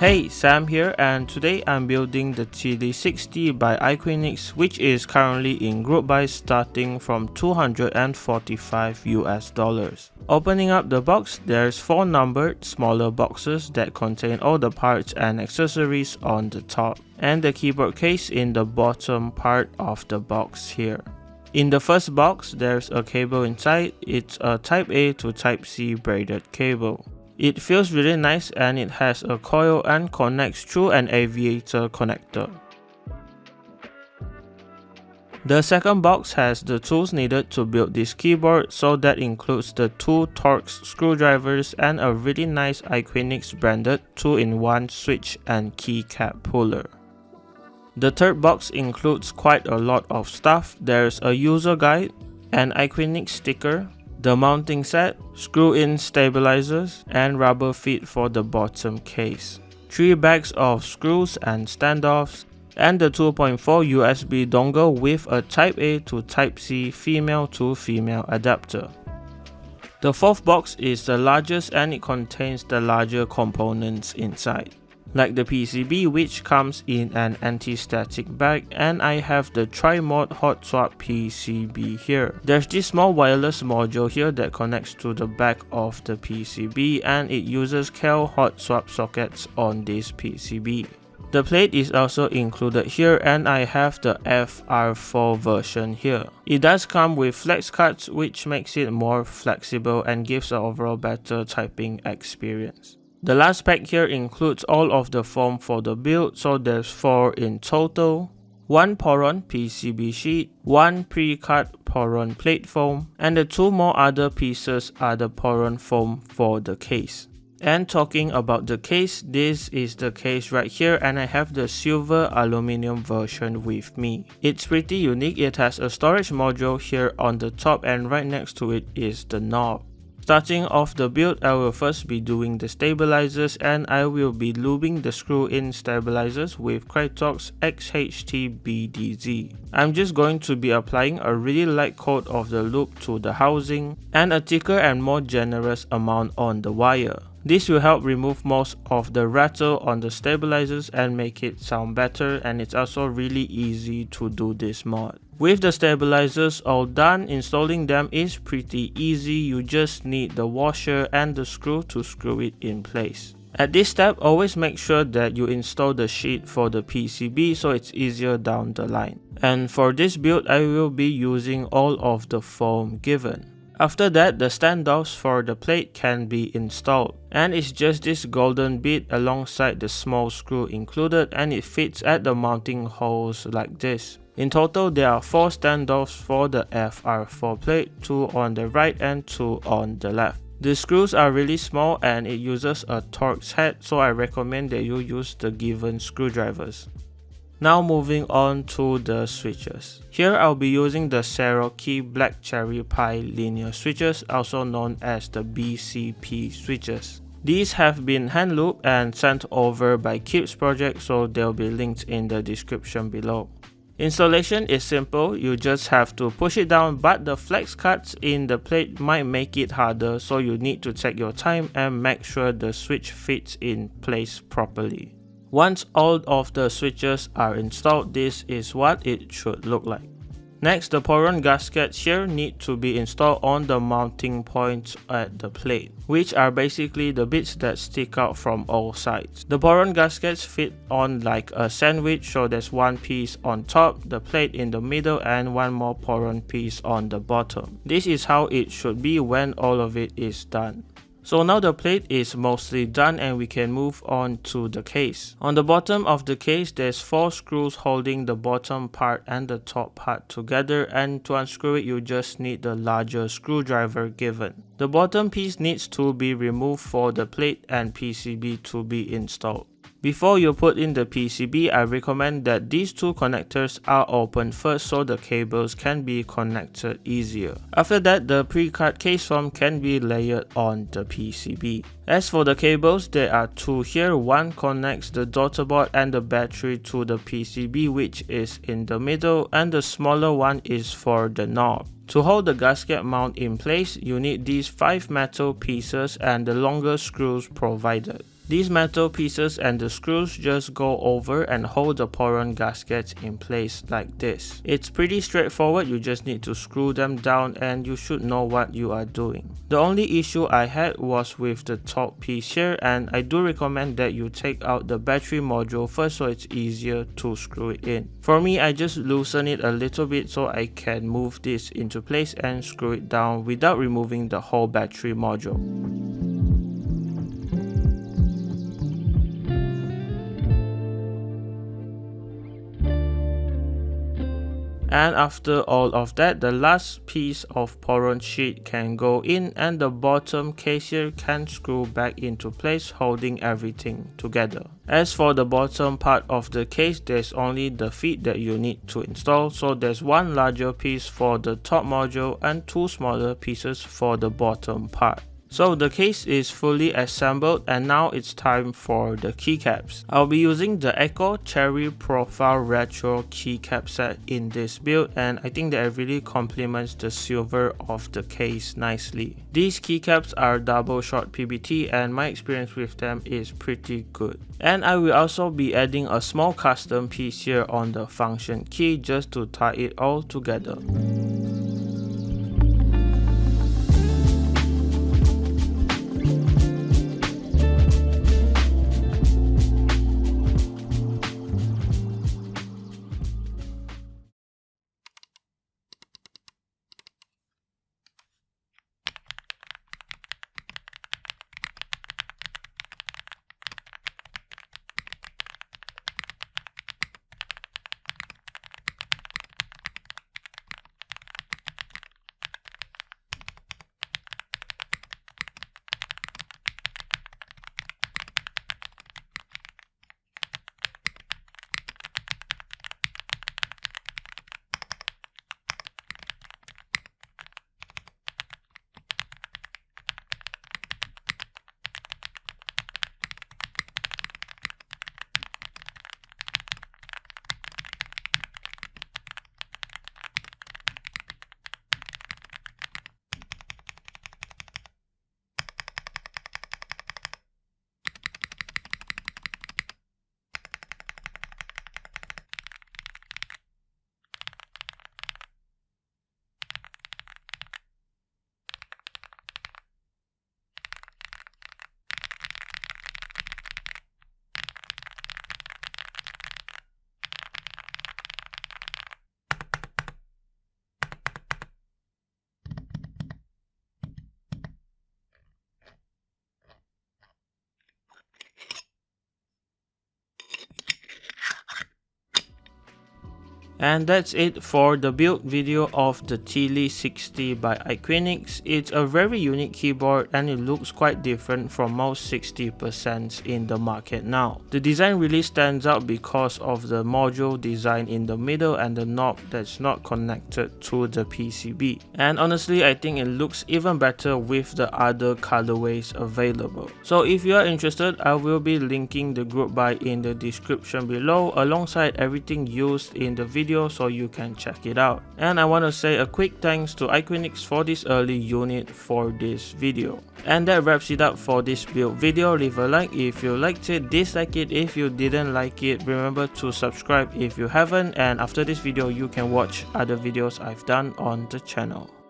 Hey, Sam here, and today I'm building the TD60 by IQUNIX, which is currently in group buys starting from $245 US. Opening up the box, there's 4 numbered smaller boxes that contain all the parts and accessories on the top, and the keyboard case in the bottom part of the box here. In the first box, there's a cable inside. It's a Type A to Type C braided cable. It feels really nice and it has a coil and connects through an aviator connector. The second box has the tools needed to build this keyboard, so that includes the 2 Torx screwdrivers and a really nice IQUNIX branded 2-in-1 switch and keycap puller. The third box includes quite a lot of stuff. There's a user guide, an IQUNIX sticker, the mounting set, screw-in stabilizers, and rubber feet for the bottom case, 3 bags of screws and standoffs, and the 2.4 USB dongle with a Type A to Type C female to female adapter. The fourth box is the largest and it contains the larger components inside, like the PCB, which comes in an anti-static bag, and I have the tri-mode hot swap PCB here. There's this small wireless module here that connects to the back of the PCB, and it uses Cal hot swap sockets on this PCB. The plate is also included here, and I have the FR4 version here. It does come with flex cards, which makes it more flexible and gives an overall better typing experience. The last pack here includes all of the foam for the build, so there's 4 in total. 1 Poron PCB sheet, 1 pre-cut Poron plate foam, and the 2 more other pieces are the Poron foam for the case. And talking about the case, this is the case right here, and I have the silver aluminum version with me. It's pretty unique. It has a storage module here on the top, and right next to it is the knob. Starting off the build, I will first be doing the stabilizers, and I will be lubing the screw-in stabilizers with Krytox XHT-BDZ. I'm just going to be applying a really light coat of the lube to the housing and a thicker and more generous amount on the wire. This will help remove most of the rattle on the stabilizers and make it sound better, and it's also really easy to do this mod. With the stabilizers all done, installing them is pretty easy. You just need the washer and the screw to screw it in place. At this step, always make sure that you install the sheet for the PCB so it's easier down the line. And for this build, I will be using all of the foam given. After that, the standoffs for the plate can be installed, and it's just this golden bit alongside the small screw included, and it fits at the mounting holes like this. In total, there are 4 standoffs for the FR4 plate, 2 on the right and 2 on the left. The screws are really small and it uses a Torx head, so I recommend that you use the given screwdrivers. Now moving on to the switches. Here I'll be using the Sarokeys Black Cherry Pie linear switches, also known as the BCP switches. These have been hand looped and sent over by Keycaps project, so they'll be linked in the description below. Installation is simple. You just have to push it down, but the flex cuts in the plate might make it harder, so you need to take your time and make sure the switch fits in place properly. Once all of the switches are installed, this is what it should look like. Next, the Poron Gaskets here need to be installed on the mounting points at the plate, which are basically the bits that stick out from all sides. The Poron Gaskets fit on like a sandwich, so there's 1 piece on top, the plate in the middle, and 1 more Poron piece on the bottom. This is how it should be when all of it is done. So now the plate is mostly done and we can move on to the case. On the bottom of the case, there's 4 screws holding the bottom part and the top part together, and to unscrew it you just need the larger screwdriver given. The bottom piece needs to be removed for the plate and PCB to be installed. Before you put in the PCB, I recommend that these 2 connectors are opened first so the cables can be connected easier. After that, the pre-cut case foam can be layered on the PCB. As for the cables, there are 2 here. One connects the daughterboard and the battery to the PCB, which is in the middle, and the smaller one is for the knob. To hold the gasket mount in place, you need these 5 metal pieces and the longer screws provided. These metal pieces and the screws just go over and hold the Poron gaskets in place like this. It's pretty straightforward, you just need to screw them down and you should know what you are doing. The only issue I had was with the top piece here, and I do recommend that you take out the battery module first so it's easier to screw it in. For me, I just loosen it a little bit so I can move this into place and screw it down without removing the whole battery module. And after all of that, the last piece of Poron sheet can go in and the bottom case here can screw back into place, holding everything together. As for the bottom part of the case, there's only the feet that you need to install, so there's one larger piece for the top module and two smaller pieces for the bottom part. So the case is fully assembled and now it's time for the keycaps. I'll be using the Akko Cherry Profile Retro keycap set in this build, and I think that it really complements the silver of the case nicely. These keycaps are double shot PBT and my experience with them is pretty good. And I will also be adding a small custom piece here on the function key just to tie it all together. And that's it for the build video of the TLE60 by IQUNIX. It's a very unique keyboard and it looks quite different from most 60% in the market now. The design really stands out because of the module design in the middle and the knob that's not connected to the PCB. And honestly, I think it looks even better with the other colorways available. So if you are interested, I will be linking the group buy in the description below alongside everything used in the video so you can check it out. And I want to say a quick thanks to IQUNIX for this early unit for this video. And that wraps it up for this build video. Leave a like if you liked it, dislike it if you didn't like it. Remember to subscribe if you haven't, and after this video you can watch other videos I've done on the channel.